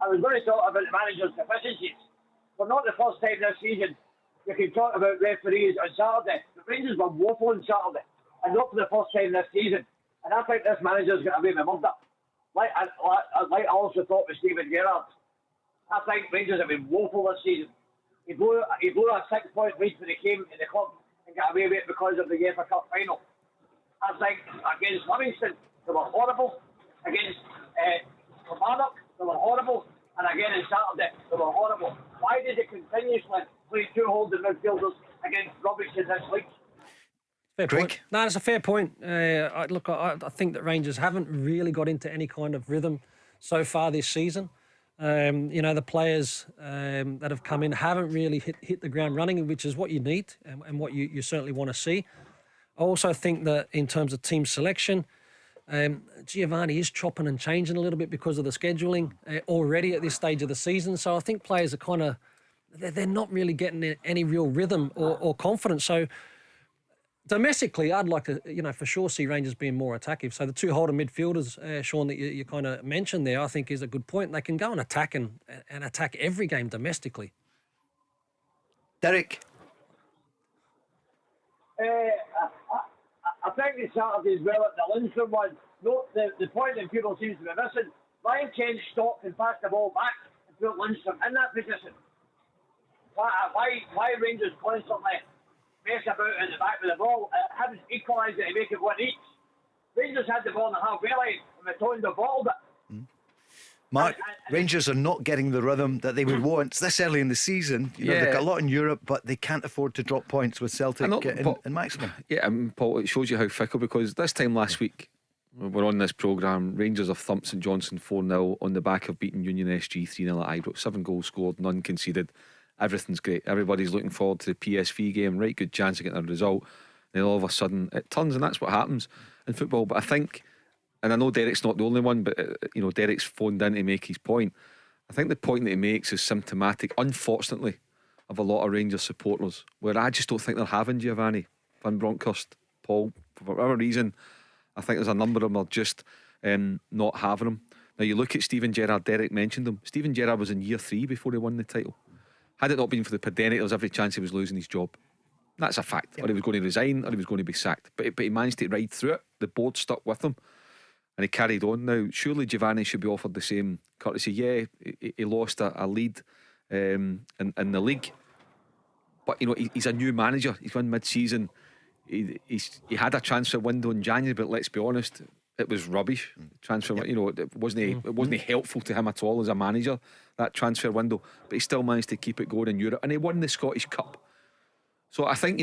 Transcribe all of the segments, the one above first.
I was going to talk about the manager's deficiencies. But not the first time this season you can talk about referees on Saturday. The Rangers were woeful on Saturday, and not for the first time this season. And I think this manager's got away with murder. Like I also thought with Steven Gerrard. I think Rangers have been woeful this season. He blew a 6-point lead when he came in the club and got away with it because of the UEFA Cup final. I think against Livingston, they were horrible. Against Kilmarnock, they were horrible. And again on Saturday, they were horrible. Why did he continuously play two holding midfielders against rubbish in this league? Fair point. No, that's a fair point. I think that Rangers haven't really got into any kind of rhythm so far this season. The players that have come in haven't really hit the ground running, which is what you need and what you certainly want to see. I also think that in terms of team selection, Giovanni is chopping and changing a little bit because of the scheduling already at this stage of the season. So I think players are they're not really getting any real rhythm or confidence. So domestically, I'd like to, for sure see Rangers being more attacking. So the two holding midfielders, Sean, that you kind of mentioned there, I think is a good point. They can go and attack and attack every game domestically. Derek? I think the Saturday as well at the Lindstrom one. No, the point that people seem to be missing, Ryan Kent stopped and passed the ball back and put Lindstrom in that position. Why Rangers constantly mess about in the back with the ball? Haven't equalised it to make it 1 each. Rangers had the ball in the halfway line and Matondo bottled it. Mark, Rangers are not getting the rhythm that they would want this early in the season. They've got a lot in Europe, but they can't afford to drop points with Celtic in maximum. Yeah, Paul, it shows you how fickle, because this time last week, we're on this programme, Rangers have thumped St Johnstone 4-0 on the back of beating Union SG 3-0 at Ibrox. 7 goals scored, none conceded. Everything's great. Everybody's looking forward to the PSV game. Right, good chance of getting a result. Then all of a sudden it turns, and that's what happens in football. But I think, and I know Derek's not the only one, but Derek's phoned in to make his point. I think the point that he makes is symptomatic, unfortunately, of a lot of Rangers supporters, where I just don't think they're having Giovanni van Bronckhorst, Paul, for whatever reason. I think there's a number of them are just not having him. Now you look at Steven Gerrard. Derek mentioned him. Steven Gerrard was in year 3 before he won the title. Had it not been for the pandemic, there was every chance he was losing his job. That's a fact. Or he was going to resign, or he was going to be sacked. But he managed to ride through it. The board stuck with him, and he carried on. Now, surely Giovanni should be offered the same courtesy. Yeah, he lost a lead in the league, but he's a new manager. He's won mid-season. He had a transfer window in January, but let's be honest, it was rubbish. Transfer, it wasn't helpful to him at all as a manager, that transfer window. But he still managed to keep it going in Europe, and he won the Scottish Cup. So I think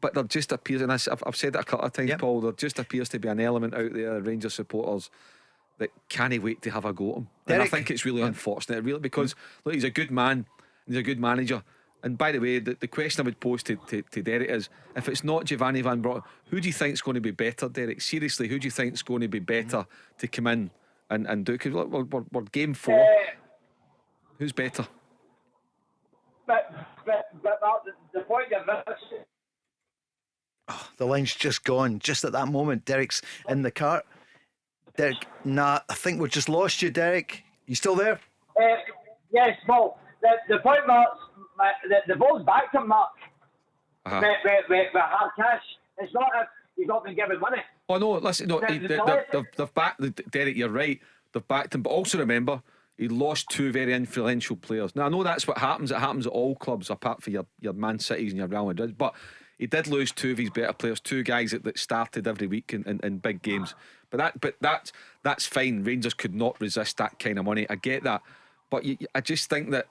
but there just appears, and I've said it a couple of times, Paul. There just appears to be an element out there, Rangers supporters, that can't wait to have a go at him. And I think it's really unfortunate, really, because look, he's a good man, he's a good manager. And by the way, the question I would pose to Derek is, if it's not Giovanni van Bronckhorst, who do you think is going to be better, Derek? Seriously, who do you think is going to be better to come in and do? Because we're game 4. Who's better? But the point of this, the line's just gone. Just at that moment, Derek's in the car. Derek, I think we've just lost you, Derek. You still there? Yes, Paul. The point, Mark, the ball's back to Mark. With hard cash. It's not if he's not been given money. Oh no, listen, no, they've backed Derek. You're right. They've backed him, but also remember, he lost 2 very influential players. Now I know that's what happens. It happens at all clubs, apart from your Man Cities and your Real Madrid. But he did lose 2 of his better players, 2 guys that started every week in big games. But that's fine. Rangers could not resist that kind of money. I get that, but I just think that.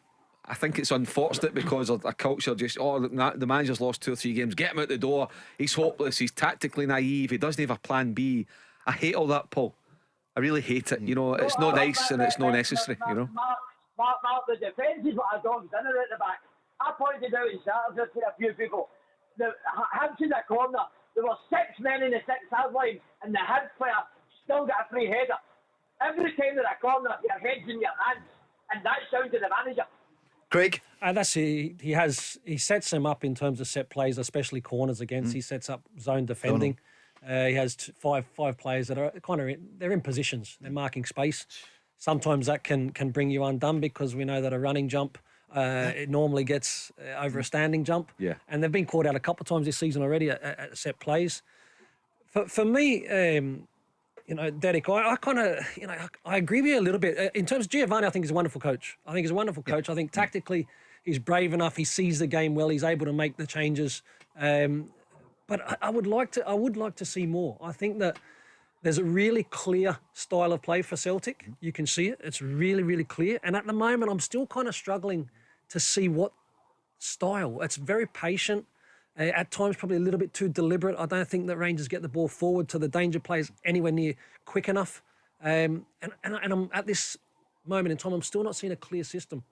I think it's unfortunate because of a culture just, the manager's lost 2 or 3 games, get him out the door, he's hopeless, he's tactically naive, he doesn't have a plan B. I hate all that, Paul. I really hate it. It's not nice and it's not necessary. Mark, the defence is what I dogged dinner at the back. I pointed out in Saturday to a few people, the Hampton at corner, there were 6 men in the 6-yard line and the head player still got a free header. Every time they're at a corner, your head's in your hands, and that's down to the manager. Craig? He sets them up in terms of set plays, especially corners against. He sets up zone defending. He has five players that are they're in positions. They're marking space. sometimes that can bring you undone, because we know that a running jump, it normally gets over a standing jump. Yeah. And they've been caught out a couple of times this season already at set plays. For me, Derek, I kind of, I agree with you a little bit. In terms of Giovanni, I think he's a wonderful coach. I think tactically he's brave enough. He sees the game well. He's able to make the changes. But I would like to see more. I think that there's a really clear style of play for Celtic. You can see it. It's really, really clear. And at the moment, I'm still kind of struggling to see what style. It's very patient. At times, probably a little bit too deliberate. I don't think that Rangers get the ball forward to the danger players anywhere near quick enough. And I'm at this moment in time, I'm still not seeing a clear system.